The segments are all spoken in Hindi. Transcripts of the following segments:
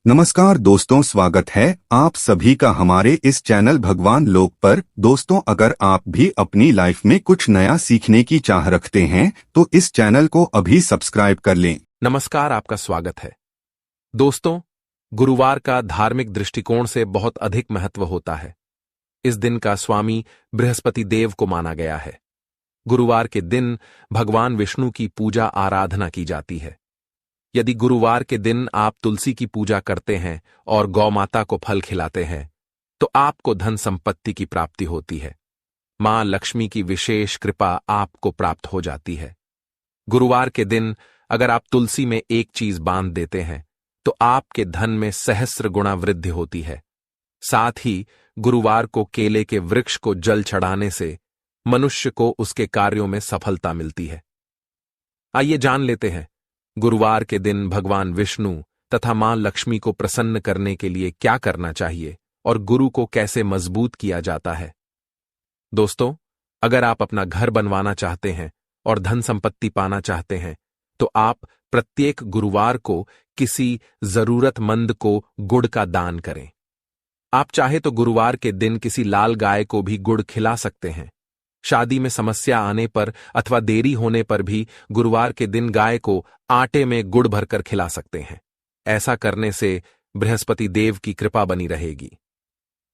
नमस्कार दोस्तों, स्वागत है आप सभी का हमारे इस चैनल भगवान लोक पर। दोस्तों, अगर आप भी अपनी लाइफ में कुछ नया सीखने की चाह रखते हैं तो इस चैनल को अभी सब्सक्राइब कर लें। नमस्कार, आपका स्वागत है। दोस्तों, गुरुवार का धार्मिक दृष्टिकोण से बहुत अधिक महत्व होता है। इस दिन का स्वामी बृहस्पति देव को माना गया है। गुरुवार के दिन भगवान विष्णु की पूजा आराधना की जाती है। यदि गुरुवार के दिन आप तुलसी की पूजा करते हैं और गौ माता को फल खिलाते हैं तो आपको धन संपत्ति की प्राप्ति होती है। मां लक्ष्मी की विशेष कृपा आपको प्राप्त हो जाती है। गुरुवार के दिन अगर आप तुलसी में एक चीज बांध देते हैं तो आपके धन में सहस्र गुणा वृद्धि होती है। साथ ही गुरुवार को केले के वृक्ष को जल चढ़ाने से मनुष्य को उसके कार्यों में सफलता मिलती है। आइए जान लेते हैं गुरुवार के दिन भगवान विष्णु तथा मां लक्ष्मी को प्रसन्न करने के लिए क्या करना चाहिए और गुरु को कैसे मजबूत किया जाता है। दोस्तों, अगर आप अपना घर बनवाना चाहते हैं और धन संपत्ति पाना चाहते हैं तो आप प्रत्येक गुरुवार को किसी जरूरतमंद को गुड़ का दान करें। आप चाहे तो गुरुवार के दिन किसी लाल गाय को भी गुड़ खिला सकते हैं। शादी में समस्या आने पर अथवा देरी होने पर भी गुरुवार के दिन गाय को आटे में गुड़ भरकर खिला सकते हैं। ऐसा करने से बृहस्पति देव की कृपा बनी रहेगी।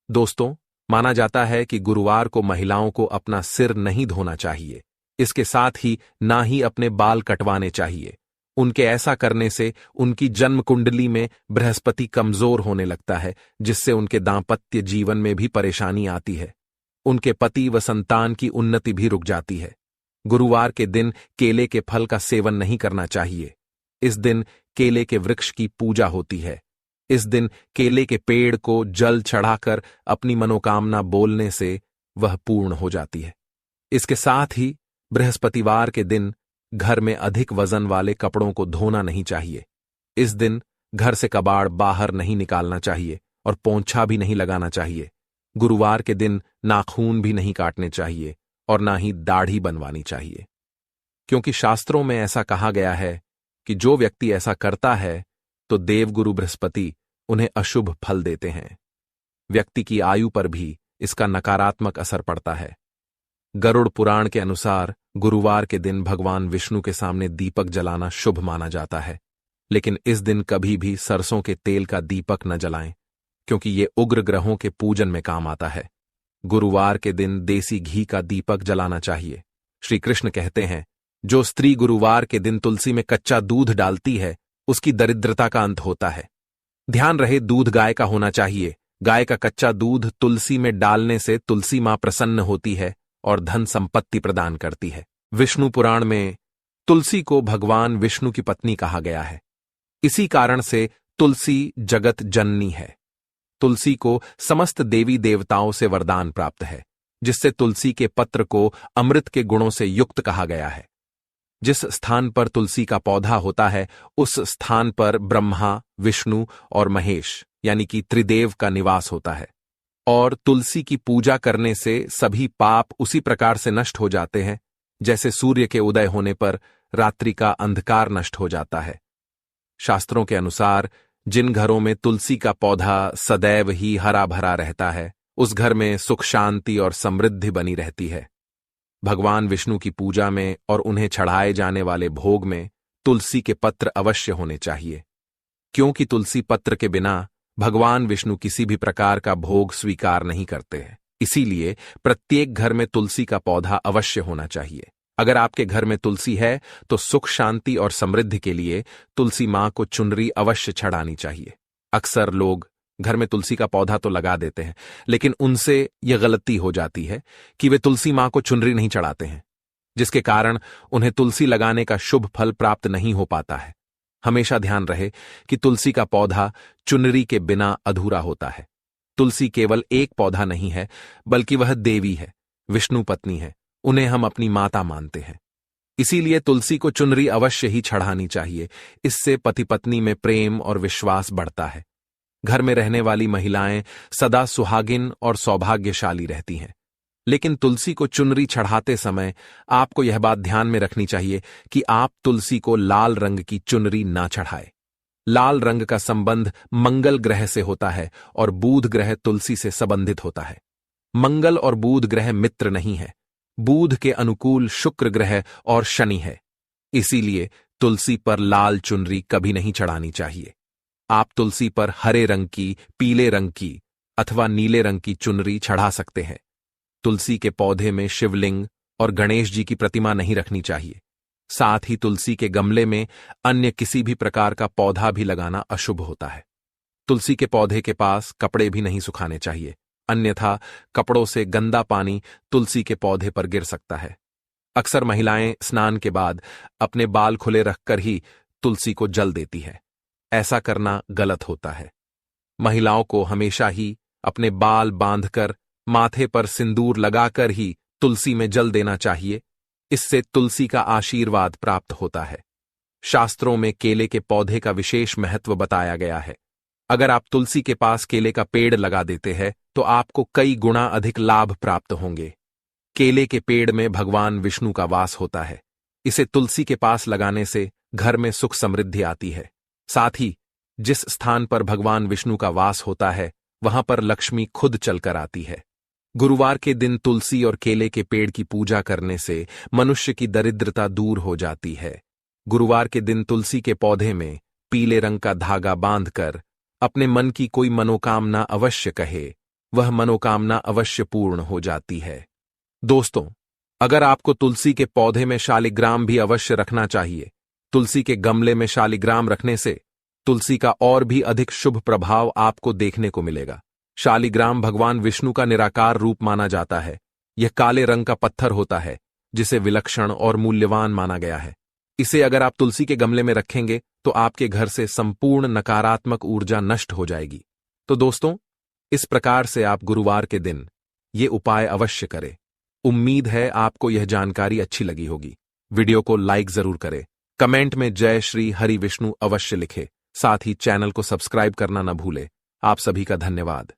दोस्तों, माना जाता है कि गुरुवार को महिलाओं को अपना सिर नहीं धोना चाहिए। इसके साथ ही ना ही अपने बाल कटवाने चाहिए। उनके ऐसा करने से उनकी जन्म कुंडली में बृहस्पति कमजोर होने लगता है, जिससे उनके दांपत्य जीवन में भी परेशानी आती है। उनके पति व संतान की उन्नति भी रुक जाती है। गुरुवार के दिन केले के फल का सेवन नहीं करना चाहिए। इस दिन केले के वृक्ष की पूजा होती है। इस दिन केले के पेड़ को जल चढ़ाकर अपनी मनोकामना बोलने से वह पूर्ण हो जाती है। इसके साथ ही बृहस्पतिवार के दिन घर में अधिक वजन वाले कपड़ों को धोना नहीं चाहिए। इस दिन घर से कबाड़ बाहर नहीं निकालना चाहिए और पोंछा भी नहीं लगाना चाहिए। गुरुवार के दिन नाखून भी नहीं काटने चाहिए और ना ही दाढ़ी बनवानी चाहिए, क्योंकि शास्त्रों में ऐसा कहा गया है कि जो व्यक्ति ऐसा करता है तो देवगुरु बृहस्पति उन्हें अशुभ फल देते हैं। व्यक्ति की आयु पर भी इसका नकारात्मक असर पड़ता है। गरुड़ पुराण के अनुसार गुरुवार के दिन भगवान विष्णु के सामने दीपक जलाना शुभ माना जाता है, लेकिन इस दिन कभी भी सरसों के तेल का दीपक न जलाएं, क्योंकि ये उग्र ग्रहों के पूजन में काम आता है। गुरुवार के दिन देसी घी का दीपक जलाना चाहिए। श्री कृष्ण कहते हैं, जो स्त्री गुरुवार के दिन तुलसी में कच्चा दूध डालती है उसकी दरिद्रता का अंत होता है। ध्यान रहे, दूध गाय का होना चाहिए। गाय का कच्चा दूध तुलसी में डालने से तुलसी मां प्रसन्न होती है और धन संपत्ति प्रदान करती है। विष्णु पुराण में तुलसी को भगवान विष्णु की पत्नी कहा गया है। इसी कारण से तुलसी जगत जननी है। तुलसी को समस्त देवी देवताओं से वरदान प्राप्त है, जिससे तुलसी के पत्र को अमृत के गुणों से युक्त कहा गया है। जिस स्थान पर तुलसी का पौधा होता है उस स्थान पर ब्रह्मा, विष्णु और महेश यानी कि त्रिदेव का निवास होता है। और तुलसी की पूजा करने से सभी पाप उसी प्रकार से नष्ट हो जाते हैं जैसे सूर्य के उदय होने पर रात्रि का अंधकार नष्ट हो जाता है। शास्त्रों के अनुसार जिन घरों में तुलसी का पौधा सदैव ही हरा भरा रहता है उस घर में सुख शांति और समृद्धि बनी रहती है। भगवान विष्णु की पूजा में और उन्हें चढ़ाए जाने वाले भोग में तुलसी के पत्र अवश्य होने चाहिए, क्योंकि तुलसी पत्र के बिना भगवान विष्णु किसी भी प्रकार का भोग स्वीकार नहीं करते हैं। इसीलिए प्रत्येक घर में तुलसी का पौधा अवश्य होना चाहिए। अगर आपके घर में तुलसी है तो सुख शांति और समृद्धि के लिए तुलसी मां को चुनरी अवश्य चढ़ानी चाहिए। अक्सर लोग घर में तुलसी का पौधा तो लगा देते हैं, लेकिन उनसे यह गलती हो जाती है कि वे तुलसी मां को चुनरी नहीं चढ़ाते हैं, जिसके कारण उन्हें तुलसी लगाने का शुभ फल प्राप्त नहीं हो पाता है। हमेशा ध्यान रहे कि तुलसी का पौधा चुनरी के बिना अधूरा होता है। तुलसी केवल एक पौधा नहीं है, बल्कि वह देवी है, विष्णु पत्नी है। उन्हें हम अपनी माता मानते हैं। इसीलिए तुलसी को चुनरी अवश्य ही चढ़ानी चाहिए। इससे पति पत्नी में प्रेम और विश्वास बढ़ता है। घर में रहने वाली महिलाएं सदा सुहागिन और सौभाग्यशाली रहती हैं। लेकिन तुलसी को चुनरी चढ़ाते समय आपको यह बात ध्यान में रखनी चाहिए कि आप तुलसी को लाल रंग की चुनरी ना चढ़ाए। लाल रंग का संबंध मंगल ग्रह से होता है और बुध ग्रह तुलसी से संबंधित होता है। मंगल और बुध ग्रह मित्र नहीं है। बुध के अनुकूल शुक्र ग्रह और शनि है। इसीलिए तुलसी पर लाल चुनरी कभी नहीं चढ़ानी चाहिए। आप तुलसी पर हरे रंग की, पीले रंग की अथवा नीले रंग की चुनरी चढ़ा सकते हैं। तुलसी के पौधे में शिवलिंग और गणेश जी की प्रतिमा नहीं रखनी चाहिए। साथ ही तुलसी के गमले में अन्य किसी भी प्रकार का पौधा भी लगाना अशुभ होता है। तुलसी के पौधे के पास कपड़े भी नहीं सुखाने चाहिए, अन्यथा कपड़ों से गंदा पानी तुलसी के पौधे पर गिर सकता है। अक्सर महिलाएं स्नान के बाद अपने बाल खुले रखकर ही तुलसी को जल देती है। ऐसा करना गलत होता है। महिलाओं को हमेशा ही अपने बाल बांधकर, माथे पर सिंदूर लगाकर ही तुलसी में जल देना चाहिए। इससे तुलसी का आशीर्वाद प्राप्त होता है। शास्त्रों में केले के पौधे का विशेष महत्व बताया गया है। अगर आप तुलसी के पास केले का पेड़ लगा देते हैं तो आपको कई गुना अधिक लाभ प्राप्त होंगे। केले के पेड़ में भगवान विष्णु का वास होता है। इसे तुलसी के पास लगाने से घर में सुख समृद्धि आती है। साथ ही जिस स्थान पर भगवान विष्णु का वास होता है वहां पर लक्ष्मी खुद चलकर आती है। गुरुवार के दिन तुलसी और केले के पेड़ की पूजा करने से मनुष्य की दरिद्रता दूर हो जाती है। गुरुवार के दिन तुलसी के पौधे में पीले रंग का धागा बांधकर अपने मन की कोई मनोकामना अवश्य कहे, वह मनोकामना अवश्य पूर्ण हो जाती है। दोस्तों, अगर आपको तुलसी के पौधे में शालिग्राम भी अवश्य रखना चाहिए। तुलसी के गमले में शालिग्राम रखने से तुलसी का और भी अधिक शुभ प्रभाव आपको देखने को मिलेगा। शालिग्राम भगवान विष्णु का निराकार रूप माना जाता है। यह काले रंग का पत्थर होता है जिसे विलक्षण और मूल्यवान माना गया है। इसे अगर आप तुलसी के गमले में रखेंगे तो आपके घर से संपूर्ण नकारात्मक ऊर्जा नष्ट हो जाएगी। तो दोस्तों, इस प्रकार से आप गुरुवार के दिन ये उपाय अवश्य करें। उम्मीद है आपको यह जानकारी अच्छी लगी होगी। वीडियो को लाइक जरूर करें, कमेंट में जय श्री हरि विष्णु अवश्य लिखें। साथ ही चैनल को सब्सक्राइब करना न भूलें। आप सभी का धन्यवाद।